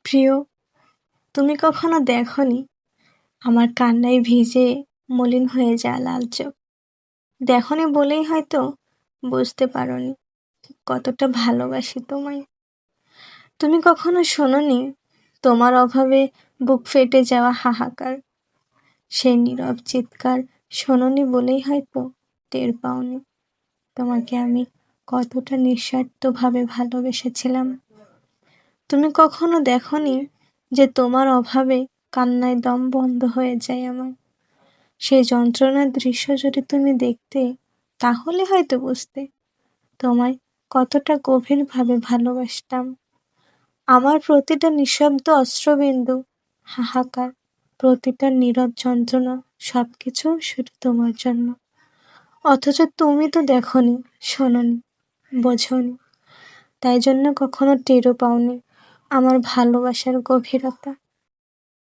প্রিয়, তুমি কখনো দেখনি আমার কান্নায় ভিজে মলিন হয়ে যায় লাল চোখ? দেখনি বলেই হয়তো বুঝতে পারোনি কতটা ভালোবাসি তোমায়। তুমি কখনো শোনোনি তোমার অভাবে বুক ফেটে যাওয়া হাহাকার, সেই নীরব চিৎকার শোনোনি বলেই হয়তো টের পাওনি তোমাকে আমি কতটা নিঃস্বার্থভাবে ভালোবেসেছিলাম। তুমি কখনো দেখনি যে তোমার অভাবে কান্নায় দম বন্ধ হয়ে যায় আমার। সেই যন্ত্রণার দৃশ্য যদি তুমি দেখতে, তাহলে হয়তো বুঝতে তোমায় কতটা গভীরভাবে ভালোবাসতাম। আমার প্রতিটা নিঃশব্দ অশ্রুবিন্দু, হাহাকার, প্রতিটা নীরব যন্ত্রণা, সবকিছু শুধু তোমার জন্য। অথচ তুমি তো দেখনি, শোনোনি, বোঝোনি, তাই জন্য কখনো টেরও পাওনি আমার ভালোবাসার গভীরতা।